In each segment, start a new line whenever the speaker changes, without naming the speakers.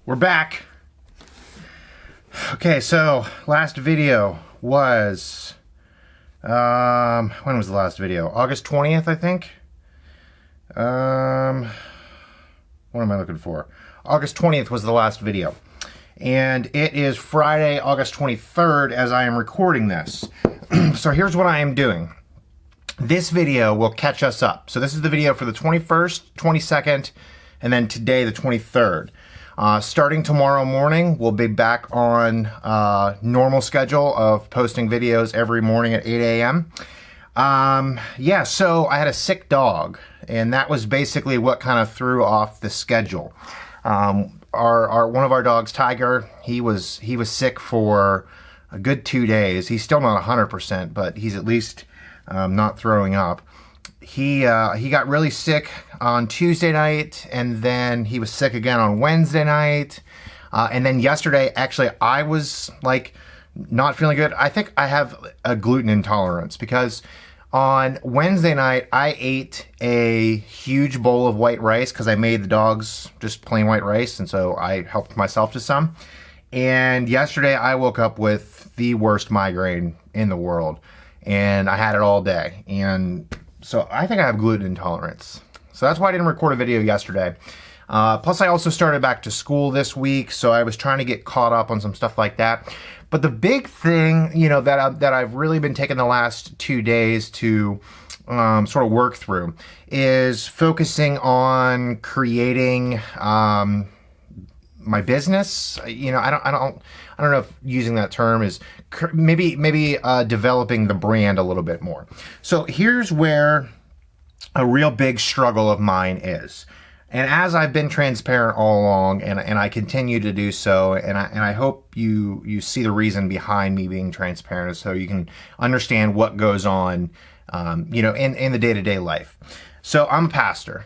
We're back. Okay, so last video was, when was the last video? August 20th, I think. What am I looking for? August 20th was the last video. And it is Friday, August 23rd as I am recording this. So here's what I am doing. This video will catch us up. So this is the video for the 21st, 22nd, and then today the 23rd. Starting tomorrow morning, we'll be back on normal schedule of posting videos every morning at 8 a.m. Yeah, so I had a sick dog, and that was basically what kind of threw off the schedule. One of our dogs, Tiger, he was sick for a good 2 days. He's still not 100%, but he's at least not throwing up. He got really sick on Tuesday night, and then he was sick again on Wednesday night. And then yesterday, actually, I was like not feeling good. I think I have a gluten intolerance because on Wednesday night, I ate a huge bowl of white rice because I made the dogs just plain white rice, and so I helped myself to some. And yesterday, I woke up with the worst migraine in the world, and I had it all day. And so I think I have gluten intolerance. So that's why I didn't record a video yesterday. Plus I also started back to school this week, so I was trying to get caught up on some stuff like that. But the big thing, you know, that I've really been taking the last 2 days to sort of work through is focusing on creating my business. You know, I don't know if using that term is maybe developing the brand a little bit more. So here's where a real big struggle of mine is. And as I've been transparent all along, and I continue to do so, and I hope you see the reason behind me being transparent so you can understand what goes on, you know, in the day-to-day life. So I'm a pastor.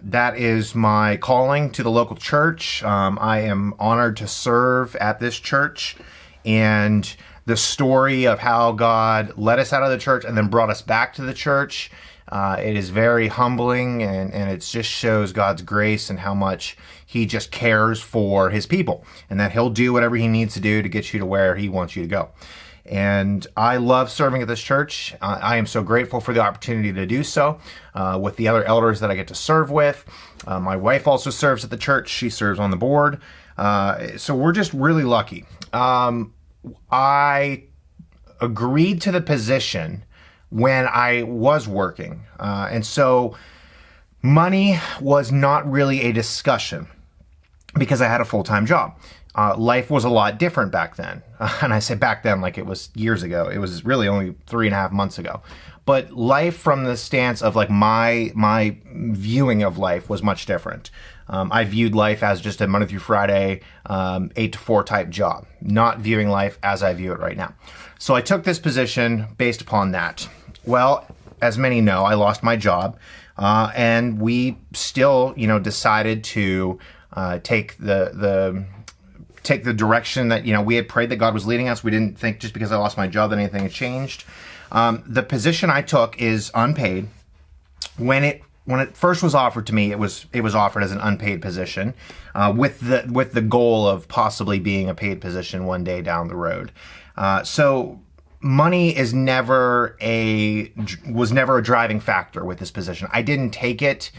That is my calling to the local church. I am honored to serve at this church, and the story of how God led us out of the church and then brought us back to the church, it is very humbling, and it just shows God's grace and how much He just cares for His people, and that He'll do whatever He needs to do to get you to where He wants you to go. And I love serving at this church. I am so grateful for the opportunity to do so with the other elders that I get to serve with. My wife also serves at the church. She serves on the board. So we're just really lucky. I agreed to the position when I was working. And so money was not really a discussion because I had a full-time job. Life was a lot different back then. And I say back then like it was years ago. It was really only 3.5 months ago. But life from the stance of like my viewing of life was much different. I viewed life as just a Monday through Friday, 8 to 4 type job, not viewing life as I view it right now. So I took this position based upon that. Well, as many know, I lost my job, and we still, you know, decided to take the direction that, you know, we had prayed that God was leading us. We didn't think just because I lost my job that anything had changed. The position I took is unpaid. When it first was offered to me, it was offered as an unpaid position, with the goal of possibly being a paid position one day down the road. So money was never a driving factor with this position. I didn't take it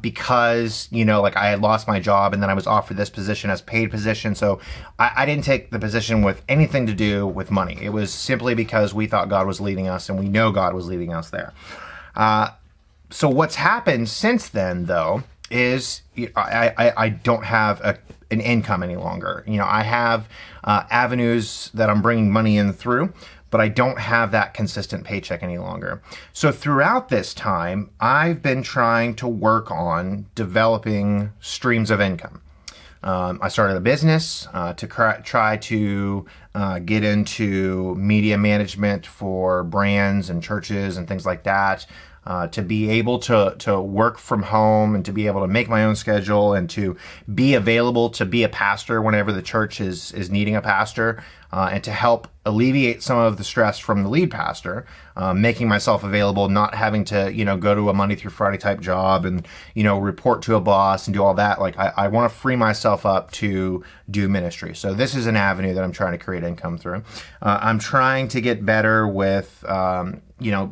because, you know, like I had lost my job and then I was offered this position as paid position. So I didn't take the position with anything to do with money. It was simply because we thought God was leading us, and we know God was leading us there. So what's happened since then, though, is I don't have an income any longer. You know, I have avenues that I'm bringing money in through, but I don't have that consistent paycheck any longer. So throughout this time, I've been trying to work on developing streams of income. I started a business to try to get into media management for brands and churches and things like that. To be able to work from home and to be able to make my own schedule and to be available to be a pastor whenever the church is needing a pastor, and to help alleviate some of the stress from the lead pastor, making myself available, not having to, go to a Monday through Friday type job and, report to a boss and do all that. Like I want to free myself up to do ministry. So this is an avenue that I'm trying to create income through. I'm trying to get better with,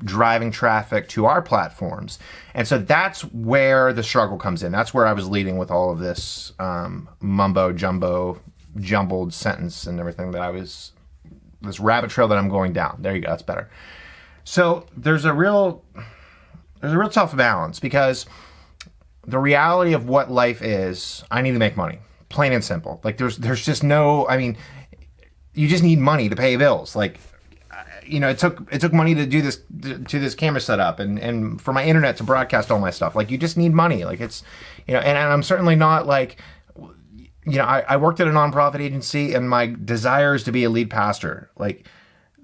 driving traffic to our platforms. And so that's where the struggle comes in. That's where I was leading with all of this mumbo jumbo, jumbled sentence and everything this rabbit trail that I'm going down. There you go. That's better. So there's a real tough balance, because the reality of what life is, I need to make money, plain and simple. Like there's just no, you just need money to pay bills. Like, it took money to do this camera setup and for my internet to broadcast all my stuff. Like you just need money. Like it's, and I'm certainly not like, I worked at a nonprofit agency and my desire is to be a lead pastor. Like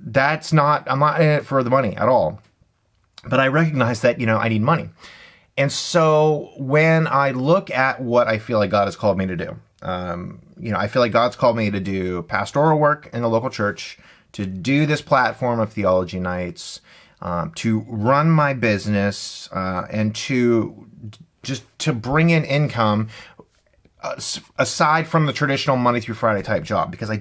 I'm not in it for the money at all. But I recognize that, I need money. And so when I look at what I feel like God has called me to do, I feel like God's called me to do pastoral work in the local church, to do this platform of Theology Nights, to run my business, and to bring in income aside from the traditional Monday through Friday type job, because I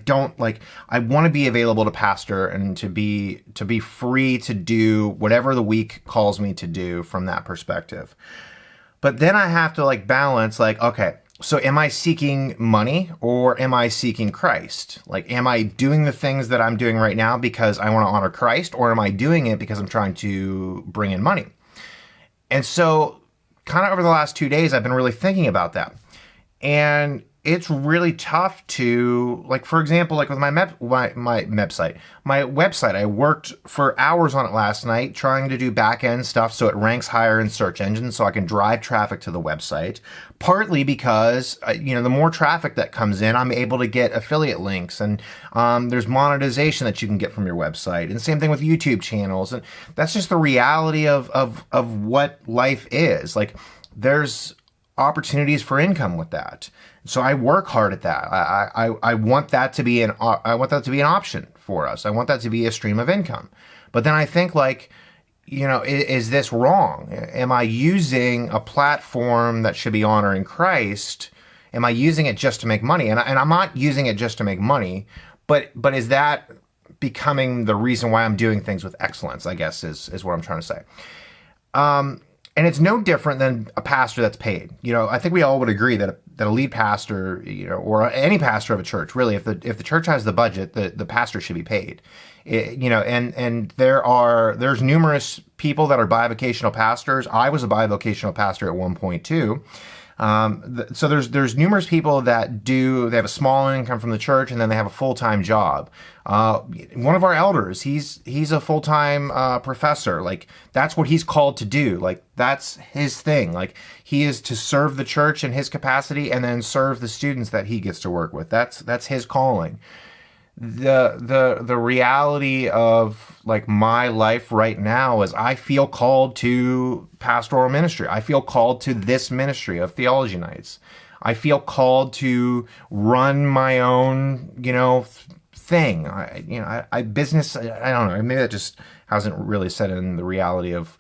want to be available to pastor and to be free to do whatever the week calls me to do from that perspective. But then I have to balance, okay, so am I seeking money or am I seeking Christ? Like, am I doing the things that I'm doing right now because I want to honor Christ, or am I doing it because I'm trying to bring in money? And so kind of over the last 2 days, I've been really thinking about that. And it's really tough to, for example, with my website, I worked for hours on it last night trying to do back end stuff so it ranks higher in search engines so I can drive traffic to the website. Partly because, the more traffic that comes in, I'm able to get affiliate links, and there's monetization that you can get from your website. And the same thing with YouTube channels. And that's just the reality of what life is. There's opportunities for income with that. So I work hard at that. I want that to be an option for us. I want that to be a stream of income. But then I think is this wrong? Am I using a platform that should be honoring Christ? Am I using it just to make money? And I'm not using it just to make money, but is that becoming the reason why I'm doing things with excellence, I guess is what I'm trying to say. And it's no different than a pastor that's paid. I think we all would agree that a lead pastor, or any pastor of a church, really, if the church has the budget, the pastor should be paid. And there's numerous people that are bivocational pastors. I was a bivocational pastor at one point too. So there's numerous people that they have a small income from the church, and then they have a full-time job. One of our elders, he's a full-time professor. That's what he's called to do. That's his thing. He is to serve the church in his capacity and then serve the students that he gets to work with. That's his calling. The reality of my life right now is I feel called to pastoral ministry. I feel called to this ministry of Theology Nights. I feel called to run my own, thing. Business. I don't know. Maybe that just hasn't really set in the reality of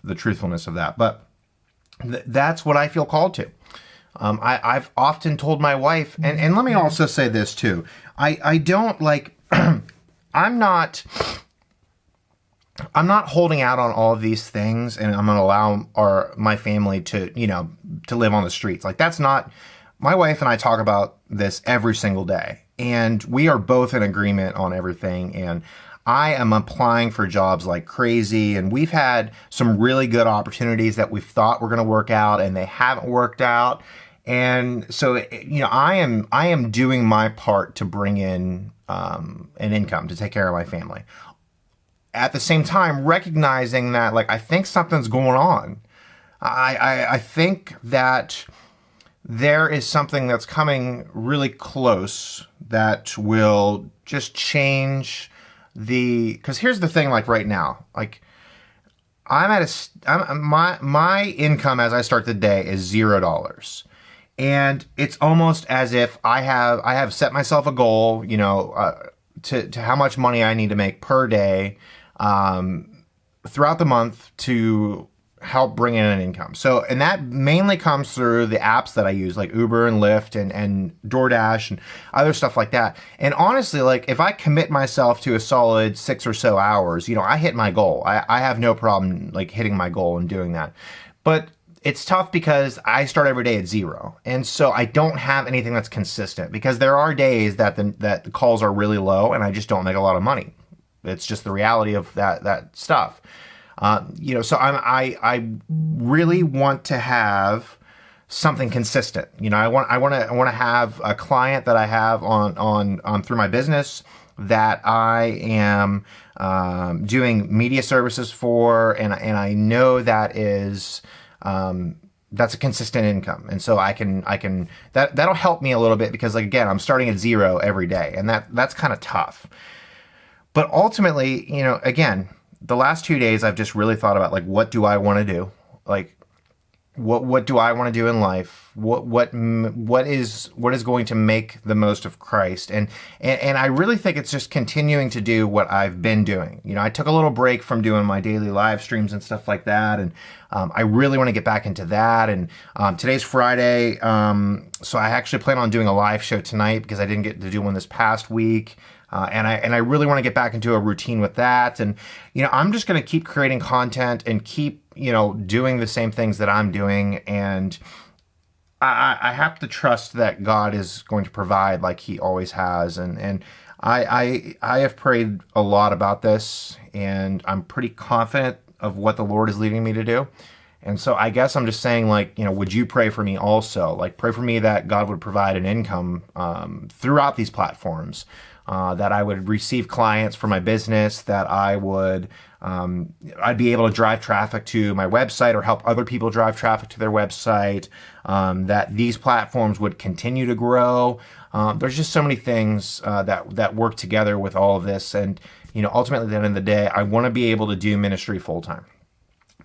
the truthfulness of that. But that's what I feel called to. I've often told my wife, and let me also say this too. I don't I'm not holding out on all of these things, and I'm going to allow my family to live on the streets. That's not, my wife and I talk about this every single day, and we are both in agreement on everything. And I am applying for jobs like crazy, and we've had some really good opportunities that we thought were going to work out, and they haven't worked out. And so, I am doing my part to bring in an income to take care of my family. At the same time, recognizing that, I think something's going on. I think that there is something that's coming really close that will just change because here's the thing, right now, my income as I start the day is $0. And it's almost as if I have set myself a goal, to how much money I need to make per day throughout the month to help bring in an income. So, and that mainly comes through the apps that I use, like Uber and Lyft and DoorDash and other stuff like that. And honestly, like if I commit myself to a solid 6 or so hours, I hit my goal. I have no problem like hitting my goal and doing that. But it's tough because I start every day at 0. And so I don't have anything that's consistent, because there are days that the calls are really low and I just don't make a lot of money. It's just the reality of that stuff. So I really want to have something consistent. I want to have a client that I have on through my business that I am doing media services for, and I know that is that's a consistent income, and so I can that'll help me a little bit, because like again, I'm starting at 0 every day, and that's kind of tough. But ultimately, again, the last 2 days, I've just really thought about, like, what do I want to do? Like, what do I want to do in life? What is going to make the most of Christ? And I really think it's just continuing to do what I've been doing. I took a little break from doing my daily live streams and stuff like that, and I really want to get back into that. And today's Friday, so I actually plan on doing a live show tonight, because I didn't get to do one this past week. And I really want to get back into a routine with that. And, I'm just going to keep creating content and keep, doing the same things that I'm doing. And I have to trust that God is going to provide like he always has. And I have prayed a lot about this, and I'm pretty confident of what the Lord is leading me to do. And so I guess I'm just saying, like, would you pray for me also? Like, pray for me that God would provide an income throughout these platforms. That I would receive clients for my business, that I'd be able to drive traffic to my website or help other people drive traffic to their website, that these platforms would continue to grow. There's just so many things that work together with all of this. And, ultimately at the end of the day, I want to be able to do ministry full time,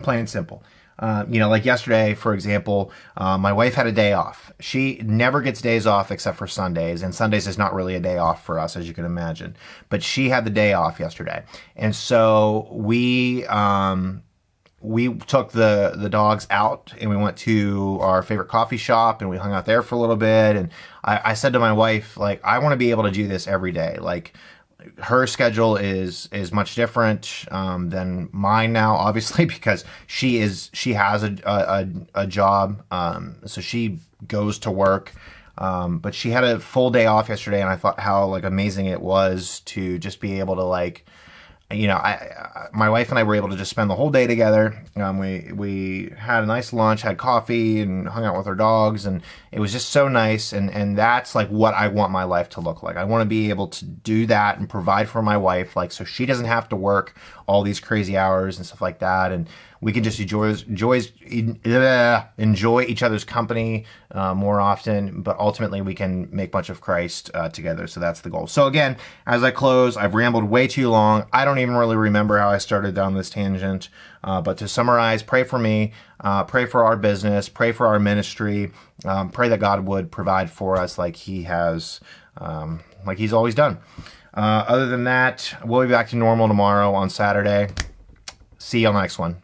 plain and simple. Like yesterday, for example, my wife had a day off. She never gets days off except for Sundays, and Sundays is not really a day off for us, as you can imagine. But she had the day off yesterday, and so we took the dogs out, and we went to our favorite coffee shop, and we hung out there for a little bit. And I said to my wife, like, I want to be able to do this every day, like. Her schedule is much different than mine now, obviously, because she has a job, so she goes to work. But she had a full day off yesterday, and I thought how like amazing it was to just be able to like, my wife and I were able to just spend the whole day together. We had a nice lunch, had coffee, and hung out with our dogs, and it was just so nice. And that's like what I want my life to look like. I want to be able to do that and provide for my wife, like, so she doesn't have to work all these crazy hours and stuff like that. And we can just enjoy each other's company more often, but ultimately we can make much of Christ together. So that's the goal. So again, as I close, I've rambled way too long. I don't even really remember how I started down this tangent. But to summarize, pray for me, pray for our business, pray for our ministry, pray that God would provide for us like he has, like he's always done. Other than that, we'll be back to normal tomorrow on Saturday. See you on the next one.